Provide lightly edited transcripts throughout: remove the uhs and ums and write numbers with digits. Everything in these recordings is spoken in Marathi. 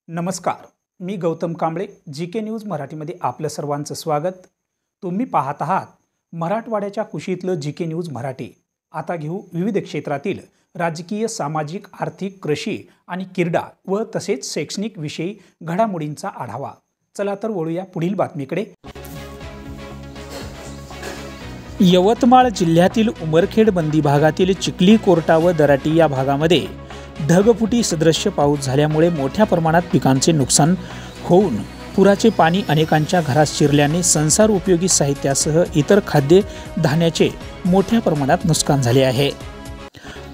नमस्कार, मी गौतम कांबळे. जी.के. न्यूज मराठीमध्ये आपलं सर्वांचं स्वागत. तुम्ही पाहत आहात मराठवाड्याच्या कुशीतलं जी.के. न्यूज मराठी. आता घेऊ विविध क्षेत्रातील राजकीय, सामाजिक, आर्थिक, कृषी आणि क्रीडा व तसेच शैक्षणिक विषयी घडामोडींचा आढावा. चला तर वळूया पुढील बातमीकडे. यवतमाळ जिल्ह्यातील उमरखेड बंदी भागातील चिखली, कोर्टा व दराटी या भागामध्ये ढगफुटी सदृश्य पाऊस झाल्यामुळे मोठ्या प्रमाणात पिकांचे नुकसान होऊन पुराचे पाणी अनेकांच्या घरात शिरल्याने संसार उपयोगी साहित्यासह इतर खाद्य धान्याचे मोठ्या प्रमाणात नुकसान झाले आहे.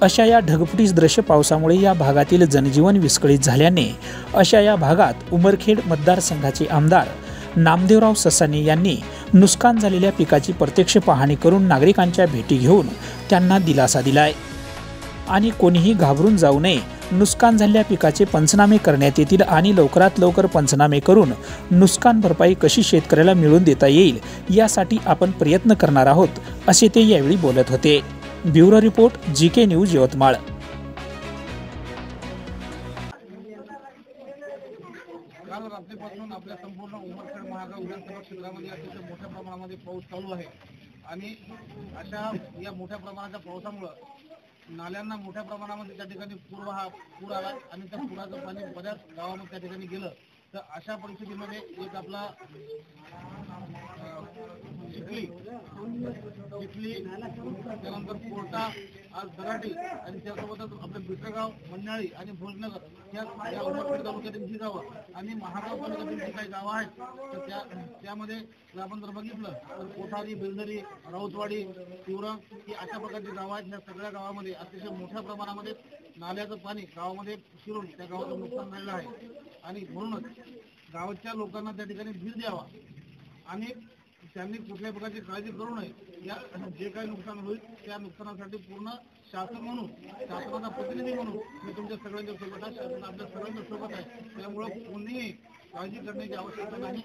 अशा या ढगफुटी सदृश्य पावसामुळे या भागातील जनजीवन विस्कळीत झाल्याने अशा या भागात उमरखेड मतदारसंघाचे आमदार नामदेवराव ससाने यांनी नुकसान झालेल्या पिकाची प्रत्यक्ष पाहणी करून नागरिकांच्या भेटी घेऊन त्यांना दिलासा दिलाय आणि कोणीही घाबरून जाऊ नये. नुकसान झालेल्या पिकाचे पंचनामे करण्यात येतील आणि लवकरात लवकर पंचनामे करून नुकसान भरपाई कशी शेतकऱ्याला मिळवून देता येईल यासाठी आपण प्रयत्न करणार आहोत, असे ते यावेळी बोलत होते. Bureau report, GK. News, Yavatmal. काल रात्रीपासून आपल्या संपूर्ण उमरखेड महागाव विधानसभा क्षेत्रामध्ये अतिशय मोठ्या प्रमाणामध्ये पाऊस चालू आहे आणि अशा या मोठ्या प्रमाणाच्या पावसामुळे नाल्यांना मोठ्या प्रमाणामध्ये त्या ठिकाणी पूर आला आणि त्या पुराचं पाणी बऱ्याच गावामध्ये त्या ठिकाणी गेलं. तर अशा परिस्थितीमध्ये एक आपला चिखली त्यानंतर कोर्टा, आज दराटी आणि त्यासोबतच आपलं बिटरगाव, मन्याळी आणि भोजनगर या उमरखेड तालुक्यातील ही गावं आणि महागाव तालुक्यातील जी काही गावं आहेत तर त्यामध्ये आपण जर बघितलं तर कोठारी, बेलदरी, राऊतवाडी, तिवरंग ही अशा प्रकारची गावं आहेत. ह्या सगळ्या गावामध्ये अतिशय मोठ्या प्रमाणामध्ये नाल्याचं पाणी गावामध्ये शिरून त्या गावाचं नुकसान झालेलं आहे आणि म्हणूनच गावाच्या लोकांना त्या ठिकाणी धीर द्यावा आणि त्यांनी कुठल्याही प्रकारची काळजी करू नये. या जे काही नुकसान होईल त्या नुकसानासाठी पूर्ण शासन म्हणून, शासनाचा प्रतिनिधी म्हणून मी तुमच्या सगळ्यांच्या सोबत आहे, शासन आपल्या सगळ्यांच्या सोबत आहे. त्यामुळं कोणीही काळजी करण्याची आवश्यकता नाही.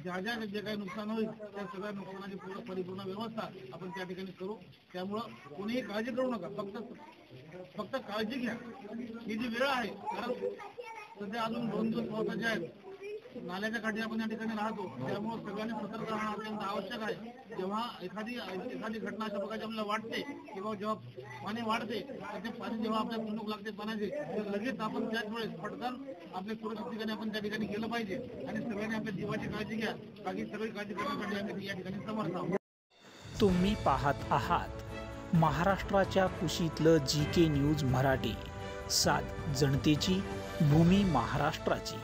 ज्या जे काही नुकसान होईल त्या सगळ्या नुकसानाची परिपूर्ण व्यवस्था आपण त्या ठिकाणी करू. त्यामुळं कोणीही काळजी करू नका, फक्त काळजी घ्या. ही जी वेळ आहे, कारण सध्या अजून 2 दिवस पावसाचे आहेत, नाल्याच्या काठी आपण या ठिकाणी राहतो, त्यामुळे सगळ्यांनी सतर्क राहणं अत्यंत आवश्यक आहे. जेव्हा एखादी घटना अशा प्रकारची आपल्याला वाटते किंवा जेव्हा पाणी वाढते तर ते पाणी जेव्हा आपल्या चुणूक लागते पाण्याचे, तर लगेच आपण त्याच वेळेस पटकन आपल्या सुरक्षित ठिकाणी आपण त्या ठिकाणी गेलं पाहिजे आणि सगळ्यांनी आपल्या जीवाची काळजी घ्या. बाकी सगळी काळजी करण्यासाठी आम्ही या ठिकाणी समर्थ आहोत. तुम्ही पाहत आहात महाराष्ट्राच्या कुशीतलं जी.के. न्यूज मराठी. सात जनतेची, भूमी महाराष्ट्राची.